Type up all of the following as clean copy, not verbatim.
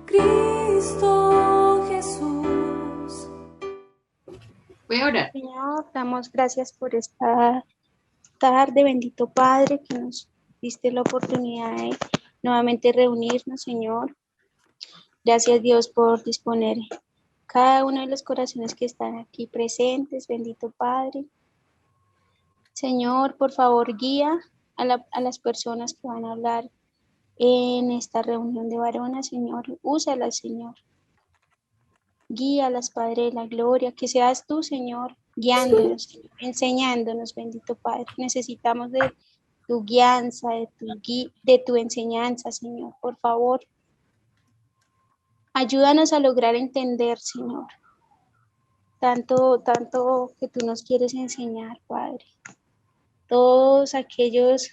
Cristo Jesús. Voy a orar. Señor, damos gracias por esta tarde, bendito Padre, que nos diste la oportunidad de nuevamente reunirnos, Señor. Gracias, Dios, por disponer cada uno de los corazones que están aquí presentes, bendito Padre. Señor, por favor, guía a las personas que van a hablar en esta reunión de varones, Señor. Úsalas, Señor. Guíalas, Padre de la gloria, que seas tú, Señor, guiándonos, Señor, enseñándonos, bendito Padre. Necesitamos de tu guianza, de tu enseñanza, Señor. Por favor, ayúdanos a lograr entender, Señor, tanto que tú nos quieres enseñar, Padre. Todos aquellos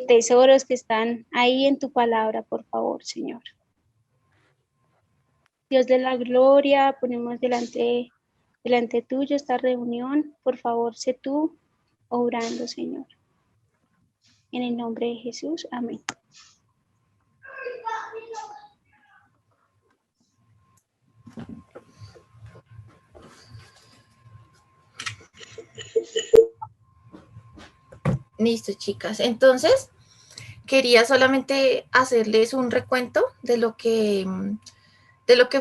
tesoros que están ahí en tu palabra, por favor, Señor. Dios de la gloria, ponemos delante tuyo esta reunión. Por favor, sé tú obrando, Señor. En el nombre de Jesús, amén. Listo, chicas. Entonces, quería solamente hacerles un recuento de lo que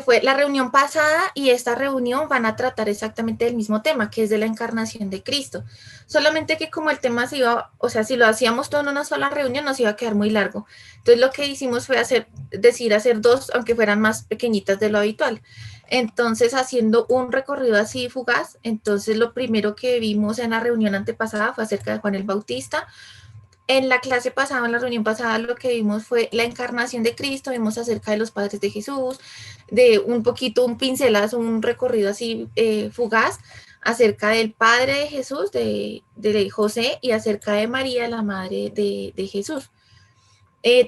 fue la reunión pasada, y esta reunión van a tratar exactamente del mismo tema, que es de la encarnación de Cristo. Solamente que como el tema se iba, o sea, si lo hacíamos todo en una sola reunión nos iba a quedar muy largo. Entonces lo que hicimos fue hacer dos, aunque fueran más pequeñitas de lo habitual. Entonces, haciendo un recorrido así fugaz, entonces lo primero que vimos en la reunión antepasada fue acerca de Juan el Bautista. En la clase pasada, en la reunión pasada, lo que vimos fue la encarnación de Cristo, vimos acerca de los padres de Jesús, de un poquito, un pincelazo, un recorrido así fugaz, acerca del padre de Jesús, de José, y acerca de María, la madre de Jesús.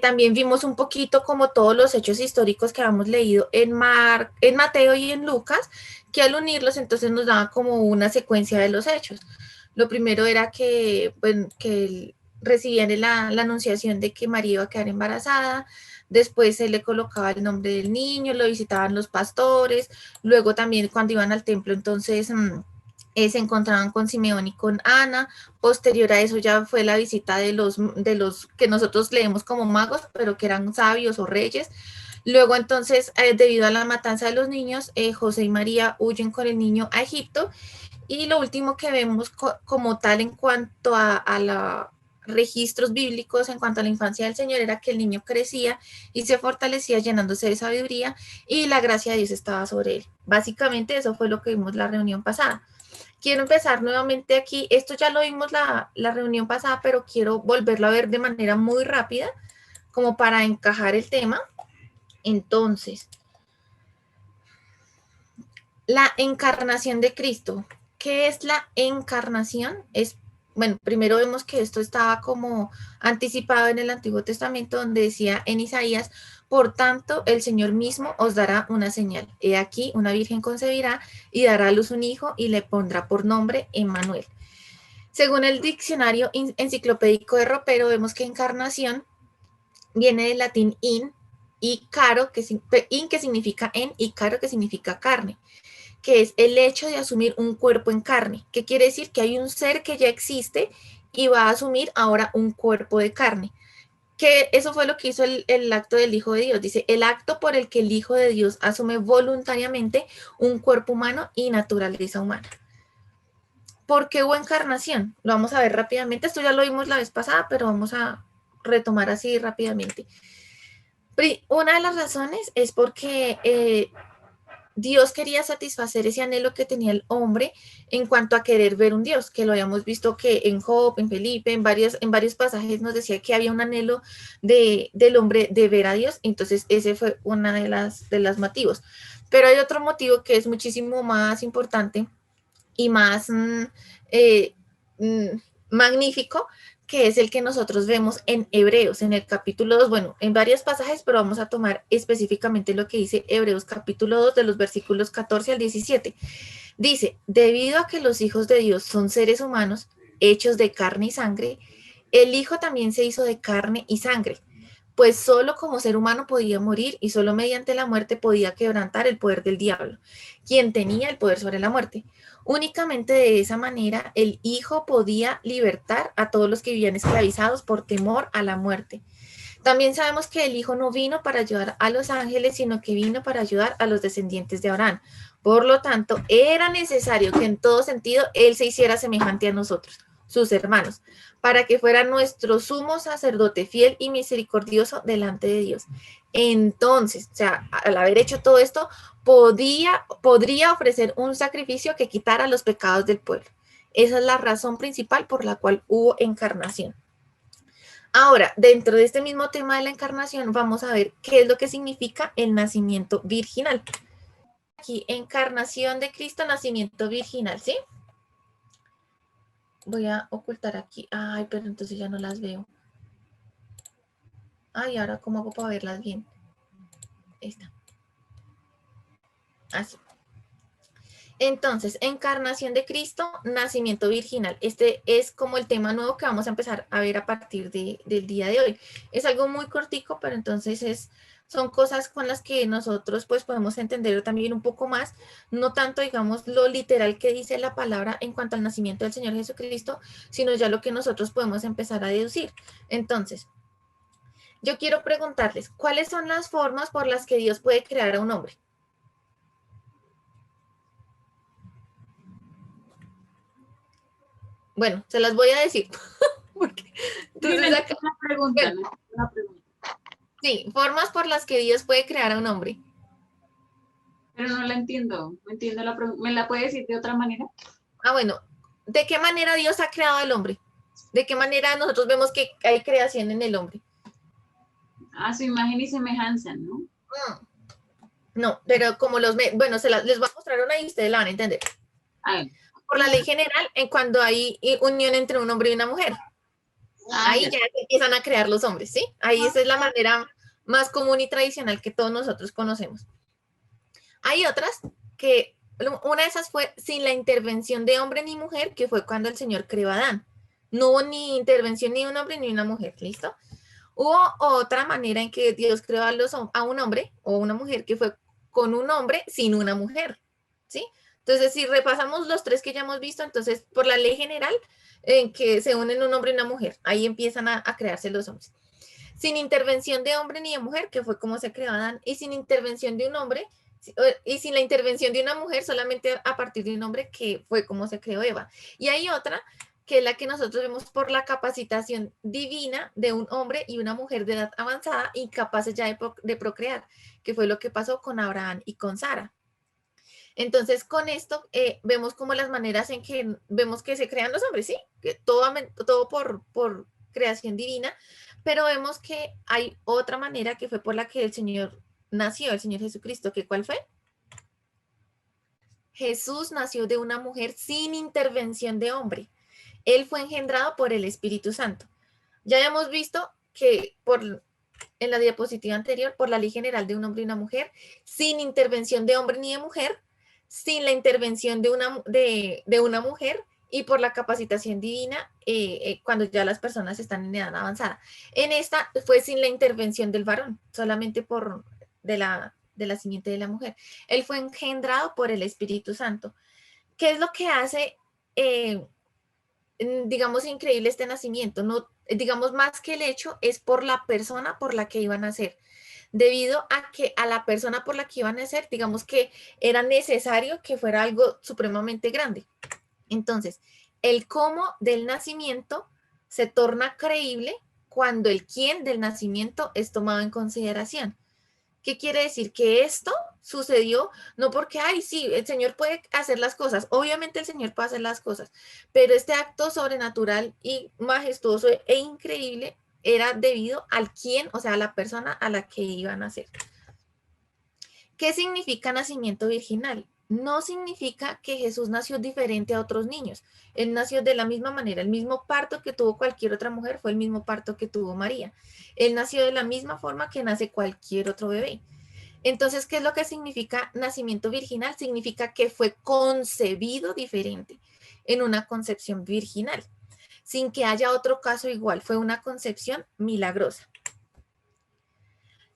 También vimos un poquito como todos los hechos históricos que habíamos leído en Mateo y en Lucas, que al unirlos entonces nos daba como una secuencia de los hechos. Lo primero era que recibían la anunciación de que María iba a quedar embarazada, después se le colocaba el nombre del niño, lo visitaban los pastores, luego también cuando iban al templo entonces se encontraban con Simeón y con Ana. Posterior a eso ya fue la visita de los que nosotros leemos como magos, pero que eran sabios o reyes. Luego entonces, debido a la matanza de los niños, José y María huyen con el niño a Egipto. Y lo último que vemos como tal en cuanto a los registros bíblicos, en cuanto a la infancia del Señor, era que el niño crecía y se fortalecía llenándose de sabiduría y la gracia de Dios estaba sobre él. Básicamente eso fue lo que vimos la reunión pasada. Quiero empezar nuevamente aquí, esto ya lo vimos la reunión pasada, pero quiero volverlo a ver de manera muy rápida, como para encajar el tema. Entonces, la encarnación de Cristo. ¿Qué es la encarnación? Bueno, primero vemos que esto estaba como anticipado en el Antiguo Testamento, donde decía en Isaías: por tanto, el Señor mismo os dará una señal. He aquí, una virgen concebirá y dará a luz un hijo y le pondrá por nombre Emmanuel. Según el diccionario enciclopédico de Ropero, vemos que encarnación viene del latín in, y caro, in que significa en, y caro que significa carne, que es el hecho de asumir un cuerpo en carne, que quiere decir que hay un ser que ya existe y va a asumir ahora un cuerpo de carne. Que eso fue lo que hizo el acto del Hijo de Dios. Dice, el acto por el que el Hijo de Dios asume voluntariamente un cuerpo humano y naturaleza humana. ¿Por qué hubo encarnación? Lo vamos a ver rápidamente. Esto ya lo vimos la vez pasada, pero vamos a retomar así rápidamente. Una de las razones es porque Dios quería satisfacer ese anhelo que tenía el hombre en cuanto a querer ver un Dios, que lo habíamos visto que en Job, en Felipe, en varios pasajes nos decía que había un anhelo del hombre de ver a Dios. Entonces ese fue uno de los motivos. Pero hay otro motivo que es muchísimo más importante y más magnífico, que es el que nosotros vemos en Hebreos, en el capítulo 2, bueno, en varios pasajes, pero vamos a tomar específicamente lo que dice Hebreos capítulo 2, de los versículos 14 al 17. Dice, debido a que los hijos de Dios son seres humanos, hechos de carne y sangre, el Hijo también se hizo de carne y sangre. pues solo como ser humano podía morir y solo mediante la muerte podía quebrantar el poder del diablo, quien tenía el poder sobre la muerte. Únicamente de esa manera el Hijo podía libertar a todos los que vivían esclavizados por temor a la muerte. También sabemos que el Hijo no vino para ayudar a los ángeles, sino que vino para ayudar a los descendientes de Abraham. Por lo tanto, era necesario que en todo sentido Él se hiciera semejante a nosotros, sus hermanos, para que fuera nuestro sumo sacerdote fiel y misericordioso delante de Dios. Entonces, o sea, al haber hecho todo esto, podría ofrecer un sacrificio que quitara los pecados del pueblo. Esa es la razón principal por la cual hubo encarnación. Ahora, dentro de este mismo tema de la encarnación, vamos a ver qué es lo que significa el nacimiento virginal. Aquí, encarnación de Cristo, nacimiento virginal, ¿sí? Voy a ocultar aquí. Ay, pero entonces ya no las veo. Ay, ahora, ¿cómo hago para verlas bien? Esta. Así. Entonces, encarnación de Cristo, nacimiento virginal. Este es como el tema nuevo que vamos a empezar a ver a partir del día de hoy. Es algo muy cortico, pero entonces son cosas con las que nosotros pues podemos entender también un poco más, no tanto digamos lo literal que dice la palabra en cuanto al nacimiento del Señor Jesucristo, sino ya lo que nosotros podemos empezar a deducir. Entonces, yo quiero preguntarles, ¿cuáles son las formas por las que Dios puede crear a un hombre? Bueno, se las voy a decir. Entonces, acá una pregunta. Sí, formas por las que Dios puede crear a un hombre. Pero no la entiendo. No entiendo la pregunta. ¿Me la puede decir de otra manera? Ah, bueno. ¿De qué manera Dios ha creado al hombre? ¿De qué manera nosotros vemos que hay creación en el hombre? A su imagen y semejanza, ¿no? No, pero como los... Bueno, les voy a mostrar una y ustedes la van a entender. Por la ley general, en cuando hay unión entre un hombre y una mujer. Ahí ya se empiezan a crear los hombres, ¿sí? Ahí esa es la manera más común y tradicional que todos nosotros conocemos. Hay otras que, una de esas fue sin la intervención de hombre ni mujer, que fue cuando el Señor creó a Adán. No hubo ni intervención ni de un hombre ni una mujer, ¿listo? Hubo otra manera en que Dios creó a un hombre o una mujer, que fue con un hombre sin una mujer, ¿sí? Entonces, si repasamos los tres que ya hemos visto, entonces, por la ley general, en que se unen un hombre y una mujer, ahí empiezan a crearse los hombres. Sin intervención de hombre ni de mujer, que fue como se creó Adán, y sin intervención de un hombre, y sin la intervención de una mujer, solamente a partir de un hombre, que fue como se creó Eva. Y hay otra, que es la que nosotros vemos por la capacitación divina de un hombre y una mujer de edad avanzada, incapaces ya de procrear, que fue lo que pasó con Abraham y con Sara. Entonces, con esto vemos como las maneras en que vemos que se crean los hombres, ¿sí? Que todo por creación divina, pero vemos que hay otra manera que fue por la que el Señor nació, el Señor Jesucristo, que ¿cuál fue? Jesús nació de una mujer sin intervención de hombre. Él fue engendrado por el Espíritu Santo. Ya hemos visto que en la diapositiva anterior, por la ley general de un hombre y una mujer, sin intervención de hombre ni de mujer, sin la intervención de una mujer y por la capacitación divina cuando ya las personas están en edad avanzada. En esta fue sin la intervención del varón, solamente de la simiente de la mujer. Él fue engendrado por el Espíritu Santo. ¿Qué es lo que hace, digamos, increíble este nacimiento? No, digamos, más que el hecho, es por la persona por la que iban a nacer. Debido a que a la persona por la que iban a nacer, digamos que era necesario que fuera algo supremamente grande. Entonces, el cómo del nacimiento se torna creíble cuando el quién del nacimiento es tomado en consideración. ¿Qué quiere decir? Que esto sucedió no porque, ay, sí, el Señor puede hacer las cosas. Obviamente el Señor puede hacer las cosas, pero este acto sobrenatural y majestuoso e increíble era debido al quién, o sea, a la persona a la que iban a nacer. ¿Qué significa nacimiento virginal? No significa que Jesús nació diferente a otros niños. Él nació de la misma manera. El mismo parto que tuvo cualquier otra mujer fue el mismo parto que tuvo María. Él nació de la misma forma que nace cualquier otro bebé. Entonces, ¿qué es lo que significa nacimiento virginal? Significa que fue concebido diferente en una concepción virginal, sin que haya otro caso igual. Fue una concepción milagrosa.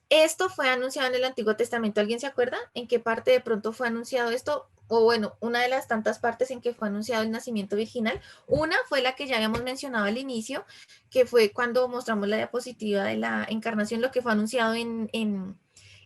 Esto fue anunciado en el Antiguo Testamento. ¿Alguien se acuerda en qué parte de pronto fue anunciado esto? O bueno, una de las tantas partes en que fue anunciado el nacimiento virginal. Una fue la que ya habíamos mencionado al inicio, que fue cuando mostramos la diapositiva de la encarnación, lo que fue anunciado en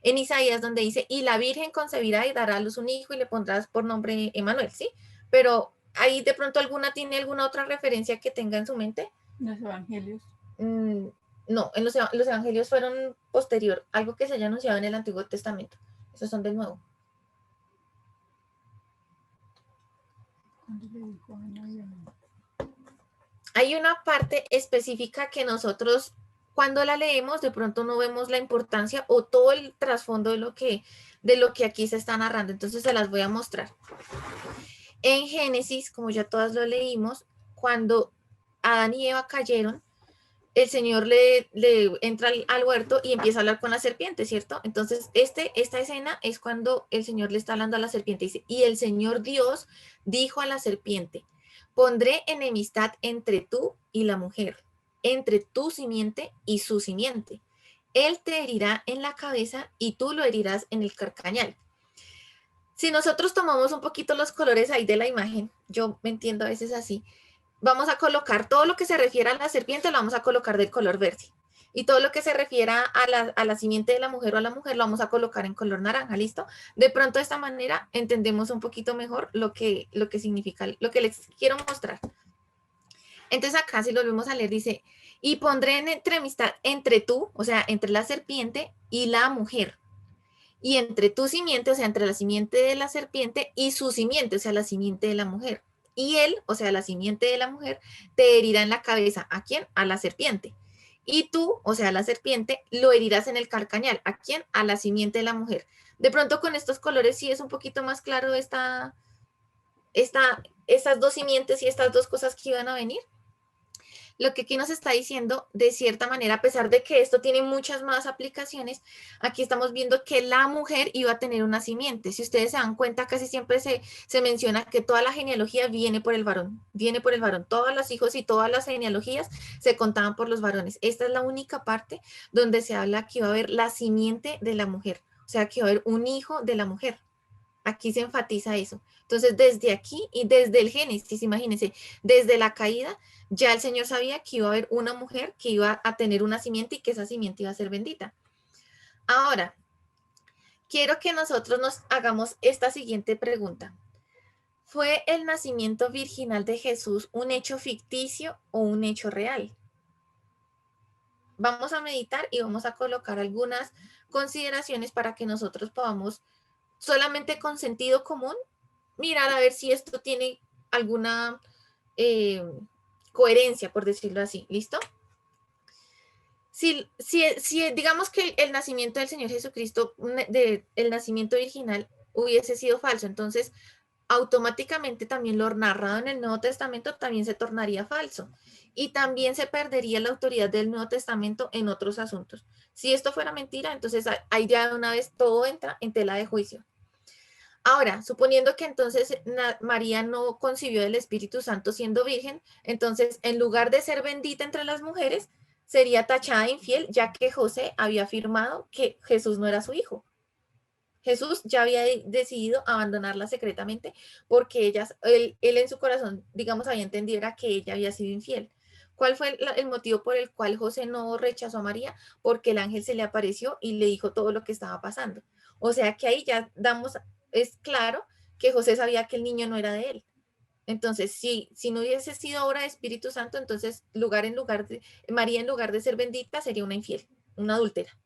Isaías, donde dice, y la Virgen concebirá y dará a luz un hijo y le pondrás por nombre Emanuel, ¿sí? Pero ahí de pronto tiene alguna otra referencia que tenga en su mente. Los evangelios. No, los evangelios fueron posterior, algo que se haya anunciado en el Antiguo Testamento. Esos son del Nuevo. Hay una parte específica que nosotros, cuando la leemos, de pronto no vemos la importancia o todo el trasfondo de lo que aquí se está narrando. Entonces se las voy a mostrar. En Génesis, como ya todas lo leímos, cuando Adán y Eva cayeron, el Señor le entra al huerto y empieza a hablar con la serpiente, ¿cierto? Entonces, esta escena es cuando el Señor le está hablando a la serpiente. Dice, y el Señor Dios dijo a la serpiente, pondré enemistad entre tú y la mujer, entre tu simiente y su simiente. Él te herirá en la cabeza y tú lo herirás en el carcañal. Si nosotros tomamos un poquito los colores ahí de la imagen, yo me entiendo a veces así, vamos a colocar todo lo que se refiere a la serpiente, lo vamos a colocar del color verde. Y todo lo que se refiera a la simiente de la mujer o a la mujer, lo vamos a colocar en color naranja, ¿listo? De pronto de esta manera entendemos un poquito mejor lo que significa, lo que les quiero mostrar. Entonces acá si lo volvemos a leer, dice, y pondré en enemistad entre tú, o sea, entre la serpiente y la mujer. Y entre tu simiente, o sea, entre la simiente de la serpiente y su simiente, o sea, la simiente de la mujer. Y él, o sea, la simiente de la mujer, te herirá en la cabeza. ¿A quién? A la serpiente. Y tú, o sea, la serpiente, lo herirás en el carcañal. ¿A quién? A la simiente de la mujer. De pronto con estos colores sí es un poquito más claro estas dos simientes y estas dos cosas que iban a venir. Lo que aquí nos está diciendo, de cierta manera, a pesar de que esto tiene muchas más aplicaciones, aquí estamos viendo que la mujer iba a tener una simiente. Si ustedes se dan cuenta, casi siempre se menciona que toda la genealogía viene por el varón, Todos los hijos y todas las genealogías se contaban por los varones. Esta es la única parte donde se habla que iba a haber la simiente de la mujer, o sea, que iba a haber un hijo de la mujer. Aquí se enfatiza eso. Entonces, desde aquí y desde el Génesis, imagínense, desde la caída, ya el Señor sabía que iba a haber una mujer que iba a tener una simiente y que esa simiente iba a ser bendita. Ahora, quiero que nosotros nos hagamos esta siguiente pregunta. ¿Fue el nacimiento virginal de Jesús un hecho ficticio o un hecho real? Vamos a meditar y vamos a colocar algunas consideraciones para que nosotros podamos solamente con sentido común, mirar a ver si esto tiene alguna coherencia, por decirlo así. ¿Listo? Si digamos que el nacimiento del Señor Jesucristo, el nacimiento virginal, hubiese sido falso, entonces automáticamente también lo narrado en el Nuevo Testamento también se tornaría falso. Y también se perdería la autoridad del Nuevo Testamento en otros asuntos. Si esto fuera mentira, entonces ahí ya de una vez todo entra en tela de juicio. Ahora, suponiendo que entonces María no concibió del Espíritu Santo siendo virgen, entonces en lugar de ser bendita entre las mujeres, sería tachada de infiel, ya que José había afirmado que Jesús no era su hijo. Jesús ya había decidido abandonarla secretamente porque él en su corazón, digamos, había entendido era que ella había sido infiel. ¿Cuál fue el motivo por el cual José no rechazó a María? Porque el ángel se le apareció y le dijo todo lo que estaba pasando. O sea que ahí ya es claro que José sabía que el niño no era de él. Entonces, si no hubiese sido obra de Espíritu Santo, entonces María en lugar de ser bendita sería una infiel, una adúltera.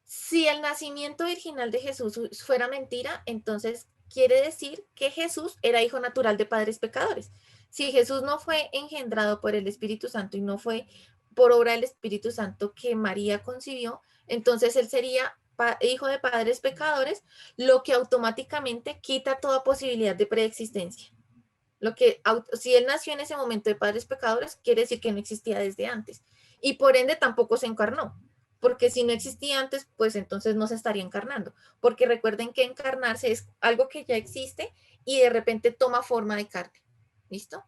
Si el nacimiento virginal de Jesús fuera mentira, entonces quiere decir que Jesús era hijo natural de padres pecadores. Si Jesús no fue engendrado por el Espíritu Santo y no fue por obra del Espíritu Santo que María concibió, entonces él sería hijo de padres pecadores, lo que automáticamente quita toda posibilidad de preexistencia. Si él nació en ese momento de padres pecadores, quiere decir que no existía desde antes. Y por ende tampoco se encarnó. Porque si no existía antes, pues entonces no se estaría encarnando. Porque recuerden que encarnarse es algo que ya existe y de repente toma forma de carne. ¿Listo?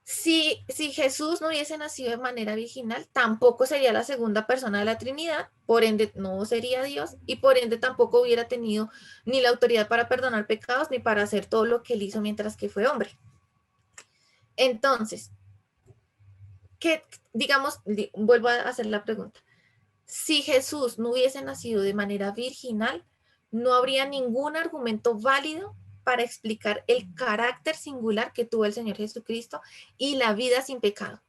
Si Jesús no hubiese nacido de manera virginal, tampoco sería la segunda persona de la Trinidad, por ende no sería Dios y por ende tampoco hubiera tenido ni la autoridad para perdonar pecados ni para hacer todo lo que él hizo mientras que fue hombre. Entonces, digamos, vuelvo a hacer la pregunta. Si Jesús no hubiese nacido de manera virginal, no habría ningún argumento válido para explicar el carácter singular que tuvo el Señor Jesucristo y la vida sin pecado.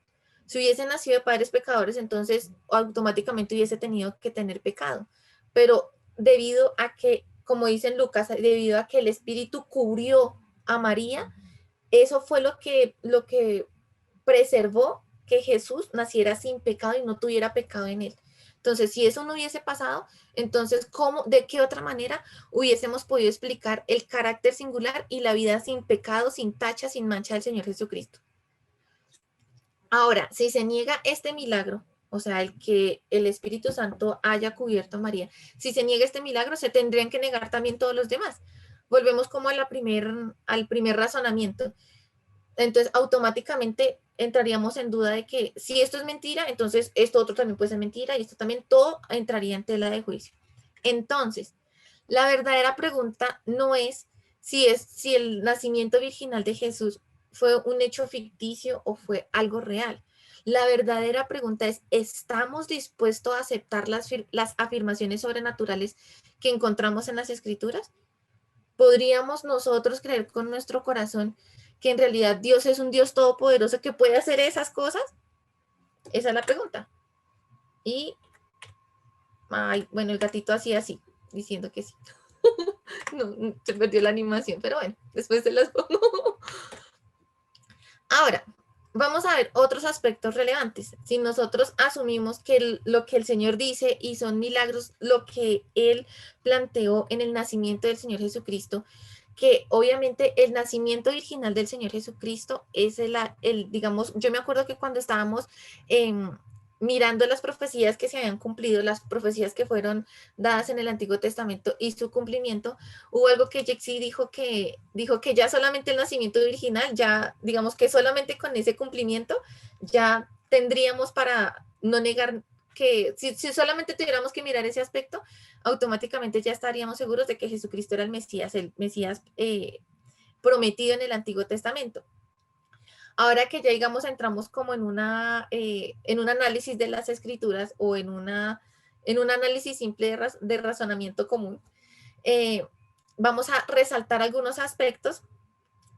Si hubiese nacido de padres pecadores, entonces automáticamente hubiese tenido que tener pecado. Pero debido a que, como dice en Lucas, debido a que el Espíritu cubrió a María, eso fue lo que preservó que Jesús naciera sin pecado y no tuviera pecado en él. Entonces, si eso no hubiese pasado, entonces, ¿de qué otra manera hubiésemos podido explicar el carácter singular y la vida sin pecado, sin tacha, sin mancha del Señor Jesucristo? Ahora, si se niega este milagro, o sea, el que el Espíritu Santo haya cubierto a María, si se niega este milagro, se tendrían que negar también todos los demás. Volvemos como al primer razonamiento. Entonces, automáticamente entraríamos en duda de que si esto es mentira, entonces esto otro también puede ser mentira y esto también, todo entraría en tela de juicio. Entonces, la verdadera pregunta no es si el nacimiento virginal de Jesús fue un hecho ficticio o fue algo real. La verdadera pregunta es, ¿estamos dispuestos a aceptar las afirmaciones sobrenaturales que encontramos en las Escrituras? ¿Podríamos nosotros creer con nuestro corazón que en realidad Dios es un Dios todopoderoso que puede hacer esas cosas? Esa es la pregunta. Y, bueno, el gatito hacía así, diciendo que sí. No, se perdió la animación, pero bueno, después se las pongo. Ahora, vamos a ver otros aspectos relevantes. Si nosotros asumimos que lo que el Señor dice y son milagros, lo que Él planteó en el nacimiento del Señor Jesucristo, que obviamente el nacimiento virginal del Señor Jesucristo es digamos, yo me acuerdo que cuando estábamos mirando las profecías que se habían cumplido, las profecías que fueron dadas en el Antiguo Testamento y su cumplimiento, hubo algo que Jexi dijo que ya solamente el nacimiento virginal, ya digamos que solamente con ese cumplimiento ya tendríamos para no negar que si solamente tuviéramos que mirar ese aspecto, automáticamente ya estaríamos seguros de que Jesucristo era el Mesías prometido en el Antiguo Testamento. Ahora que ya, digamos, entramos como en un análisis de las Escrituras o en un análisis simple de razonamiento común, vamos a resaltar algunos aspectos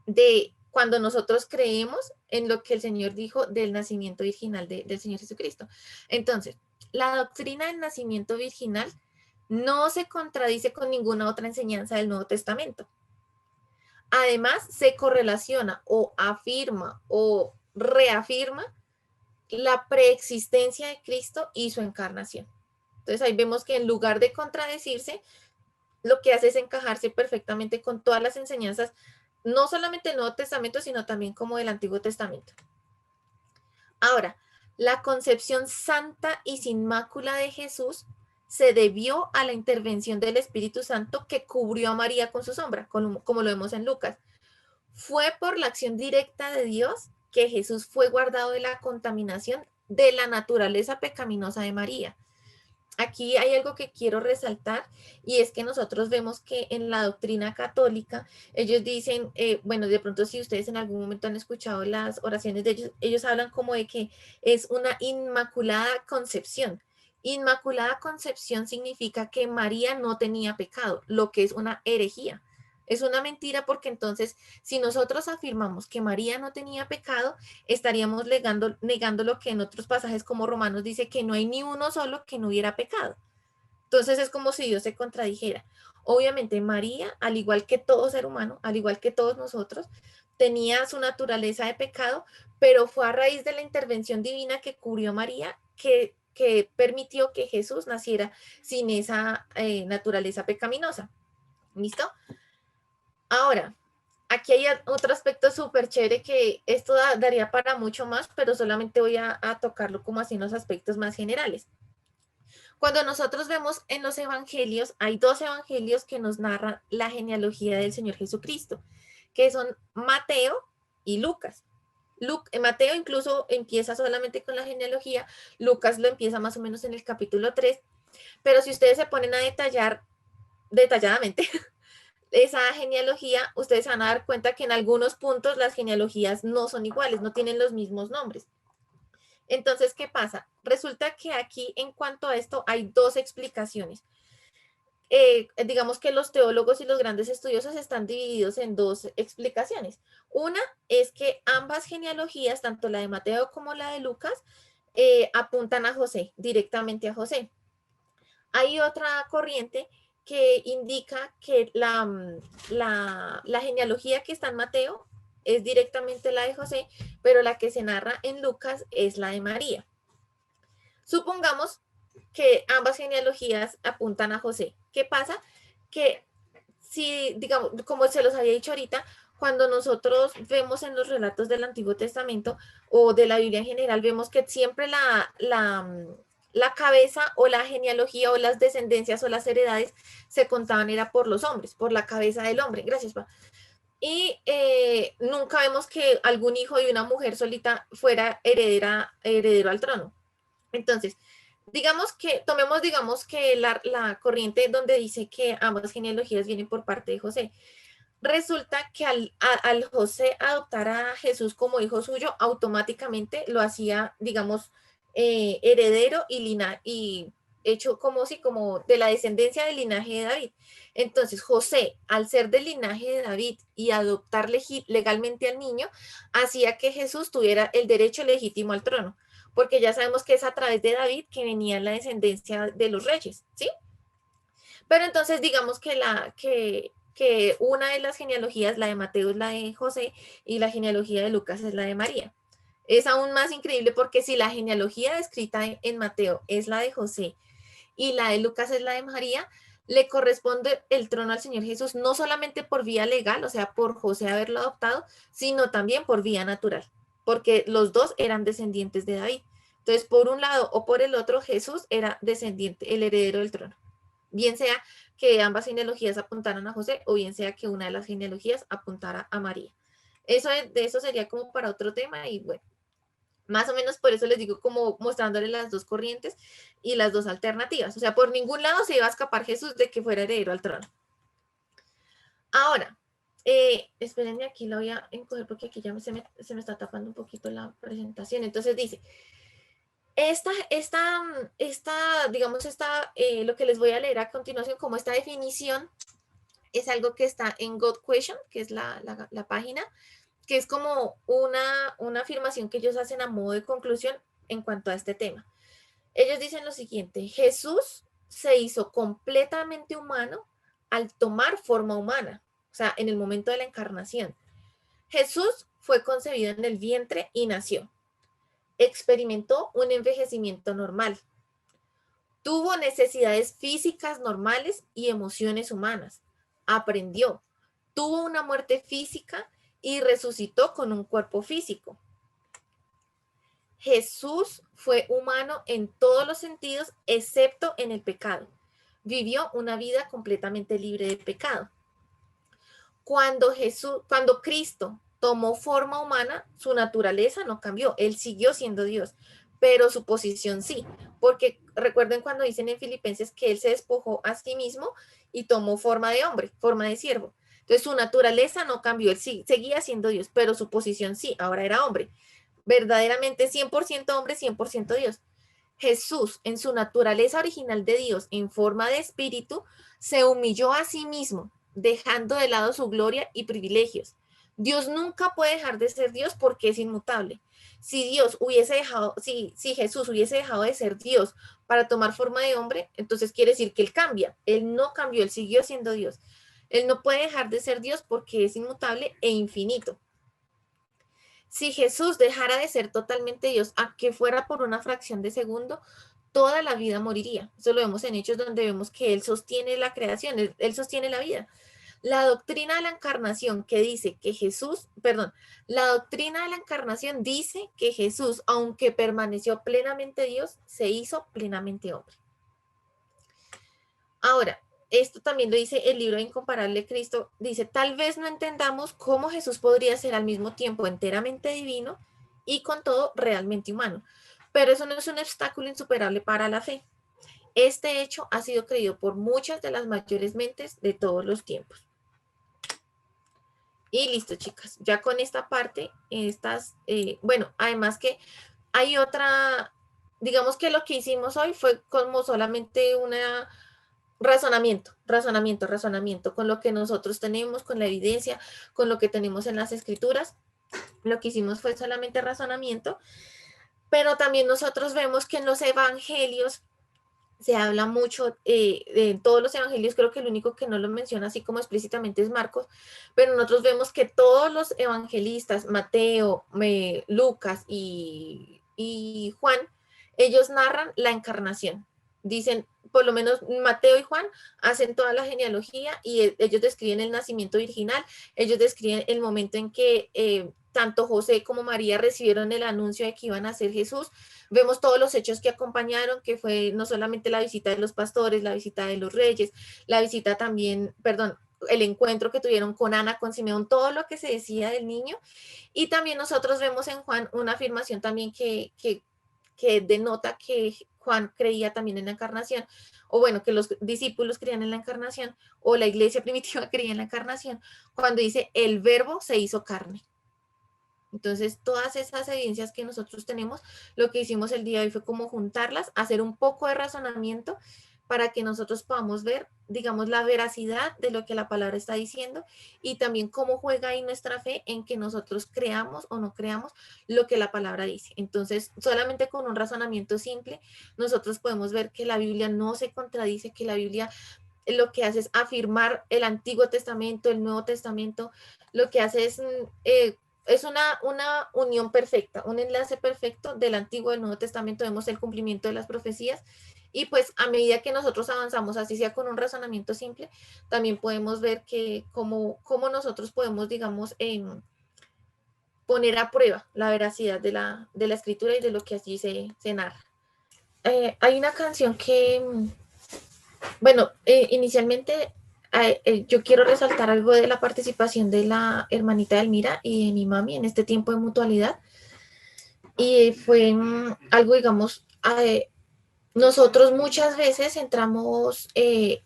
de cuando nosotros creemos en lo que el Señor dijo del nacimiento virginal del Señor Jesucristo. Entonces, la doctrina del nacimiento virginal no se contradice con ninguna otra enseñanza del Nuevo Testamento. Además, se correlaciona o afirma o reafirma la preexistencia de Cristo y su encarnación. Entonces, ahí vemos que en lugar de contradecirse, lo que hace es encajarse perfectamente con todas las enseñanzas, no solamente del Nuevo Testamento, sino también como del Antiguo Testamento. Ahora, la concepción santa y sin mácula de Jesús se debió a la intervención del Espíritu Santo que cubrió a María con su sombra, como lo vemos en Lucas. Fue por la acción directa de Dios que Jesús fue guardado de la contaminación de la naturaleza pecaminosa de María. Aquí hay algo que quiero resaltar y es que nosotros vemos que en la doctrina católica ellos dicen, bueno, de pronto si ustedes en algún momento han escuchado las oraciones de ellos hablan como de que es una inmaculada concepción. Inmaculada concepción significa que María no tenía pecado, lo que es una herejía. Es una mentira porque entonces si nosotros afirmamos que María no tenía pecado, estaríamos negando lo que en otros pasajes como Romanos dice que no hay ni uno solo que no hubiera pecado. Entonces es como si Dios se contradijera. Obviamente María, al igual que todo ser humano, al igual que todos nosotros, tenía su naturaleza de pecado, pero fue a raíz de la intervención divina que cubrió María que permitió que Jesús naciera sin esa naturaleza pecaminosa. ¿Listo? Ahora, aquí hay otro aspecto súper chévere que esto daría para mucho más, pero solamente voy a tocarlo como así en los aspectos más generales. Cuando nosotros vemos en los evangelios, hay 2 evangelios que nos narran la genealogía del Señor Jesucristo, que son Mateo y Lucas. Mateo incluso empieza solamente con la genealogía, Lucas lo empieza más o menos en el capítulo 3, pero si ustedes se ponen a detallar detalladamente esa genealogía, ustedes van a dar cuenta que en algunos puntos las genealogías no son iguales, no tienen los mismos nombres. Entonces, ¿qué pasa? Resulta que aquí, en cuanto a esto, hay dos explicaciones. Digamos que los teólogos y los grandes estudiosos están divididos en dos explicaciones. Una es que ambas genealogías, tanto la de Mateo como la de Lucas, apuntan a José, directamente a José. Hay otra corriente que indica que la genealogía que está en Mateo es directamente la de José, pero la que se narra en Lucas es la de María. Supongamos que ambas genealogías apuntan a José. ¿Qué pasa? Que si, digamos, como se los había dicho ahorita, cuando nosotros vemos en los relatos del Antiguo Testamento o de la Biblia en general, vemos que siempre la cabeza o la genealogía o las descendencias o las heredades se contaban era por los hombres, por la cabeza del hombre. Gracias, pa. Y nunca vemos que algún hijo de una mujer solita fuera heredero al trono. Entonces, digamos que la corriente donde dice que ambas genealogías vienen por parte de José. Resulta que al José adoptar a Jesús como hijo suyo, automáticamente lo hacía, digamos, heredero y hecho como de la descendencia del linaje de David. Entonces, José, al ser del linaje de David y adoptar legalmente al niño, hacía que Jesús tuviera el derecho legítimo al trono, porque ya sabemos que es a través de David que venía la descendencia de los reyes, ¿sí? Pero entonces digamos que una de las genealogías, la de Mateo es la de José y la genealogía de Lucas es la de María. Es aún más increíble porque si la genealogía escrita en Mateo es la de José y la de Lucas es la de María, le corresponde el trono al Señor Jesús no solamente por vía legal, o sea, por José haberlo adoptado, sino también por vía natural, porque los dos eran descendientes de David. Entonces, por un lado o por el otro, Jesús era descendiente, el heredero del trono. Bien sea que ambas genealogías apuntaran a José o bien sea que una de las genealogías apuntara a María. De eso sería como para otro tema y bueno, más o menos por eso les digo como mostrándole las dos corrientes y las dos alternativas. O sea, por ningún lado se iba a escapar Jesús de que fuera heredero al trono. Ahora, espérenme, aquí la voy a encoger porque aquí ya se me está tapando un poquito la presentación. Entonces dice, lo que les voy a leer a continuación como esta definición es algo que está en God Question, que es la página, que es como una afirmación que ellos hacen a modo de conclusión en cuanto a este tema. Ellos dicen lo siguiente: Jesús se hizo completamente humano al tomar forma humana, o sea, en el momento de la encarnación. Jesús fue concebido en el vientre y nació. Experimentó un envejecimiento normal. Tuvo necesidades físicas normales y emociones humanas. Aprendió. Tuvo una muerte física y resucitó con un cuerpo físico. Jesús fue humano en todos los sentidos, excepto en el pecado. Vivió una vida completamente libre de pecado. Cuando Cristo tomó forma humana, su naturaleza no cambió, él siguió siendo Dios, pero su posición sí, porque recuerden cuando dicen en Filipenses que él se despojó a sí mismo y tomó forma de hombre, forma de siervo. Entonces su naturaleza no cambió, él sí, seguía siendo Dios, pero su posición sí, ahora era hombre, verdaderamente 100% hombre, 100% Dios. Jesús, en su naturaleza original de Dios, en forma de espíritu, se humilló a sí mismo, dejando de lado su gloria y privilegios. Dios nunca puede dejar de ser Dios porque es inmutable. Si Jesús hubiese dejado de ser Dios para tomar forma de hombre, entonces quiere decir que él cambia. Él no cambió, él siguió siendo Dios. Él no puede dejar de ser Dios porque es inmutable e infinito. Si Jesús dejara de ser totalmente Dios, a que fuera por una fracción de segundo, toda la vida moriría. Eso lo vemos en Hechos donde vemos que Él sostiene la creación, Él sostiene la vida. La doctrina de la encarnación dice que Jesús, aunque permaneció plenamente Dios, se hizo plenamente hombre. Ahora, esto también lo dice el libro de Incomparable Cristo, dice, tal vez no entendamos cómo Jesús podría ser al mismo tiempo enteramente divino y con todo realmente humano. Pero eso no es un obstáculo insuperable para la fe. Este hecho ha sido creído por muchas de las mayores mentes de todos los tiempos. Y listo, chicas. Ya con esta parte, bueno, además que hay otra, digamos que lo que hicimos hoy fue como solamente una razonamiento con lo que nosotros tenemos, con la evidencia, con lo que tenemos en las escrituras. Lo que hicimos fue solamente razonamiento, pero también nosotros vemos que en los evangelios se habla mucho, en todos los evangelios, creo que el único que no lo menciona así como explícitamente es Marcos, pero nosotros vemos que todos los evangelistas, Mateo, Lucas y Juan, ellos narran la encarnación. Dicen, por lo menos Mateo y Juan hacen toda la genealogía y ellos describen el nacimiento virginal, ellos describen el momento en que tanto José como María recibieron el anuncio de que iban a ser Jesús. Vemos todos los hechos que acompañaron, que fue no solamente la visita de los pastores, la visita de los reyes, la visita también, perdón, el encuentro que tuvieron con Ana, con Simeón, todo lo que se decía del niño. Y también nosotros vemos en Juan una afirmación también que denota que Juan creía también en la encarnación, o bueno, que los discípulos creían en la encarnación, o la iglesia primitiva creía en la encarnación, cuando dice, el verbo se hizo carne. Entonces, todas esas evidencias que nosotros tenemos, lo que hicimos el día de hoy fue como juntarlas, hacer un poco de razonamiento para que nosotros podamos ver, digamos, la veracidad de lo que la palabra está diciendo y también cómo juega ahí nuestra fe en que nosotros creamos o no creamos lo que la palabra dice. Entonces, solamente con un razonamiento simple, nosotros podemos ver que la Biblia no se contradice, que la Biblia lo que hace es afirmar el Antiguo Testamento, el Nuevo Testamento, lo que hace es una unión perfecta, un enlace perfecto del Antiguo y del Nuevo Testamento. Vemos el cumplimiento de las profecías y pues a medida que nosotros avanzamos, así sea con un razonamiento simple, también podemos ver que cómo nosotros podemos, digamos, poner a prueba la veracidad de la escritura y de lo que allí se narra. Hay una canción que, bueno, inicialmente yo quiero resaltar algo de la participación de la hermanita Elmira y de mi mami en este tiempo de mutualidad. Y fue algo, digamos, nosotros muchas veces entramos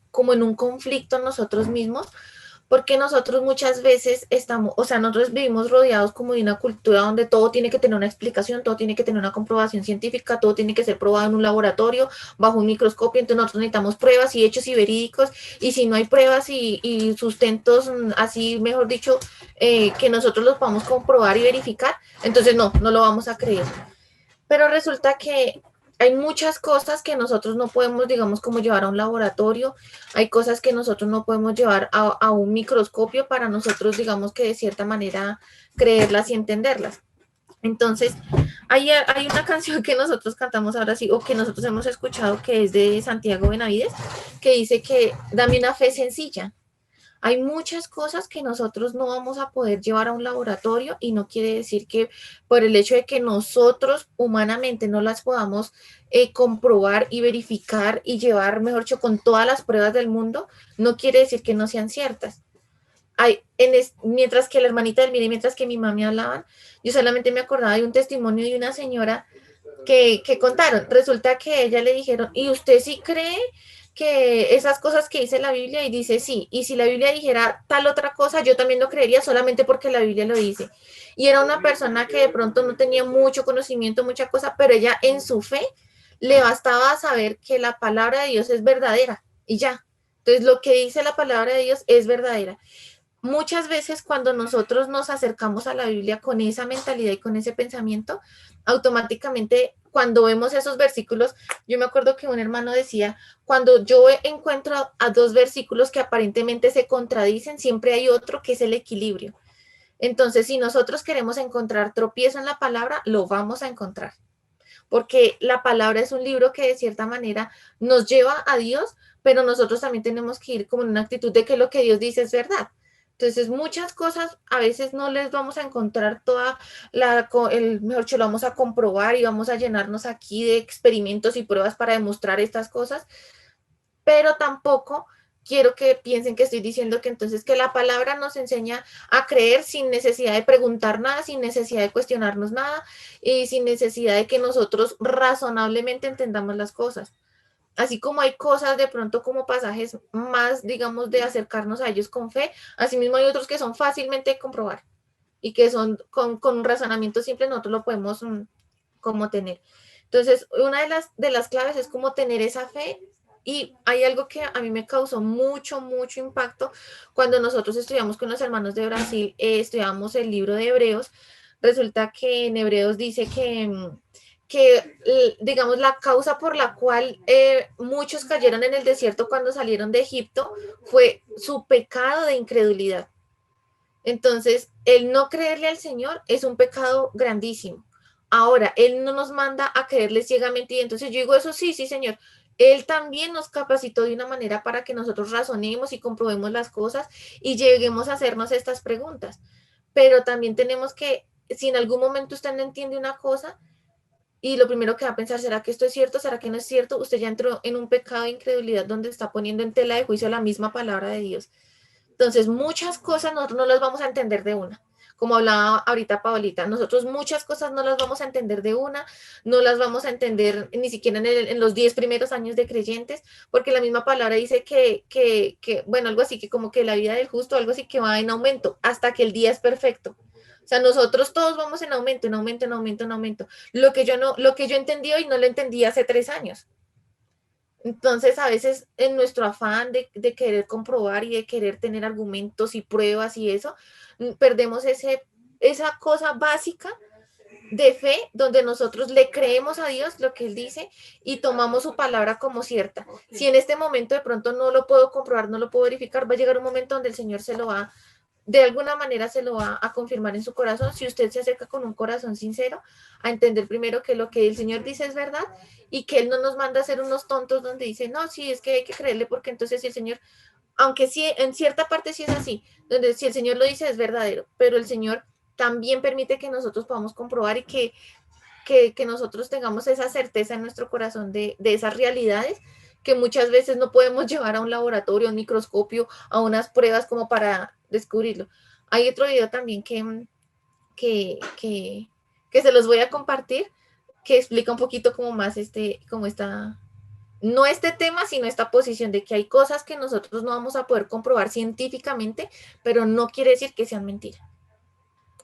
como en un conflicto nosotros mismos, porque nosotros muchas veces estamos, o sea, nosotros vivimos rodeados como de una cultura donde todo tiene que tener una explicación, todo tiene que tener una comprobación científica, todo tiene que ser probado en un laboratorio, bajo un microscopio. Entonces nosotros necesitamos pruebas y hechos y verídicos, y si no hay pruebas y sustentos así, mejor dicho, que nosotros los podamos comprobar y verificar, entonces no lo vamos a creer. Pero resulta que hay muchas cosas que nosotros no podemos, digamos, como llevar a un laboratorio, hay cosas que nosotros no podemos llevar a un microscopio para nosotros, digamos, que de cierta manera creerlas y entenderlas. Entonces, hay una canción que nosotros cantamos ahora sí, o que nosotros hemos escuchado, que es de Santiago Benavides, que dice que dame una fe sencilla. Hay muchas cosas que nosotros no vamos a poder llevar a un laboratorio y no quiere decir que por el hecho de que nosotros humanamente no las podamos comprobar y verificar y llevar, mejor dicho, con todas las pruebas del mundo, no quiere decir que no sean ciertas. Mientras que la hermanita del mire, mientras que mi mami hablaban, yo solamente me acordaba de un testimonio de una señora que contaron. Resulta que ella le dijeron, ¿y usted sí cree que esas cosas que dice la Biblia? Y dice sí, y si la Biblia dijera tal otra cosa, yo también lo creería solamente porque la Biblia lo dice. Y era una persona que de pronto no tenía mucho conocimiento, mucha cosa, pero ella en su fe le bastaba saber que la palabra de Dios es verdadera y ya. Entonces lo que dice la palabra de Dios es verdadera. Muchas veces cuando nosotros nos acercamos a la Biblia con esa mentalidad y con ese pensamiento, automáticamente cuando vemos esos versículos, yo me acuerdo que un hermano decía, cuando yo encuentro a dos versículos que aparentemente se contradicen, siempre hay otro que es el equilibrio. Entonces, si nosotros queremos encontrar tropiezo en la palabra, lo vamos a encontrar. Porque la palabra es un libro que de cierta manera nos lleva a Dios, pero nosotros también tenemos que ir como en una actitud de que lo que Dios dice es verdad. Entonces, muchas cosas a veces no les vamos a encontrar mejor dicho, lo vamos a comprobar y vamos a llenarnos aquí de experimentos y pruebas para demostrar estas cosas, pero tampoco quiero que piensen que estoy diciendo que entonces que la palabra nos enseña a creer sin necesidad de preguntar nada, sin necesidad de cuestionarnos nada y sin necesidad de que nosotros razonablemente entendamos las cosas. Así como hay cosas de pronto como pasajes más, digamos, de acercarnos a ellos con fe, asimismo hay otros que son fácilmente de comprobar y que son con un razonamiento simple nosotros lo podemos como tener. Entonces, una de las claves es como tener esa fe. Y hay algo que a mí me causó mucho, mucho impacto cuando nosotros estudiamos con los hermanos de Brasil, estudiamos el libro de Hebreos. Resulta que en Hebreos dice que digamos, la causa por la cual muchos cayeron en el desierto cuando salieron de Egipto fue su pecado de incredulidad. Entonces, el no creerle al Señor es un pecado grandísimo. Ahora, Él no nos manda a creerle ciegamente y entonces yo digo, eso sí, sí, Señor. Él también nos capacitó de una manera para que nosotros razonemos y comprobemos las cosas y lleguemos a hacernos estas preguntas. Pero también tenemos que, si en algún momento usted no entiende una cosa y lo primero que va a pensar, ¿será que esto es cierto? ¿Será que no es cierto? Usted ya entró en un pecado de incredulidad donde está poniendo en tela de juicio la misma palabra de Dios. Entonces, muchas cosas nosotros no las vamos a entender de una. Como hablaba ahorita Paolita, nosotros muchas cosas no las vamos a entender de una, no las vamos a entender ni siquiera en los 10 primeros años de creyentes, porque la misma palabra dice bueno, algo así que como que la vida del justo, algo así que va en aumento, hasta que el día es perfecto. O sea, nosotros todos vamos en aumento, en aumento, en aumento, en aumento. Lo que yo entendí hoy no lo entendí hace 3 años. Entonces, a veces en nuestro afán de querer comprobar y de querer tener argumentos y pruebas y eso, perdemos esa cosa básica de fe donde nosotros le creemos a Dios lo que Él dice y tomamos su palabra como cierta. Si en este momento de pronto no lo puedo comprobar, no lo puedo verificar, va a llegar un momento donde el Señor de alguna manera se lo va a confirmar en su corazón, si usted se acerca con un corazón sincero, a entender primero que lo que el Señor dice es verdad y que Él no nos manda a ser unos tontos donde dice, no, sí, es que hay que creerle porque entonces si el Señor, aunque sí, en cierta parte sí es así, donde si el Señor lo dice es verdadero, pero el Señor también permite que nosotros podamos comprobar y que nosotros tengamos esa certeza en nuestro corazón de esas realidades que muchas veces no podemos llevar a un laboratorio, a un microscopio, a unas pruebas como para descubrirlo. Hay otro video también que, que se los voy a compartir, que explica un poquito como más como esta, no este tema, sino esta posición de que hay cosas que nosotros no vamos a poder comprobar científicamente, pero no quiere decir que sean mentiras.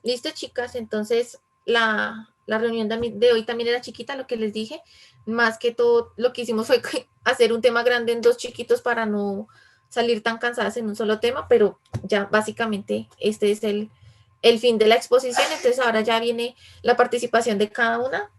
Listo, chicas, entonces la reunión de hoy también era chiquita, lo que les dije. Más que todo, lo que hicimos fue hacer un tema grande en 2 chiquitos para no salir tan cansadas en un solo tema, pero ya básicamente este es el fin de la exposición. Entonces ahora ya viene la participación de cada una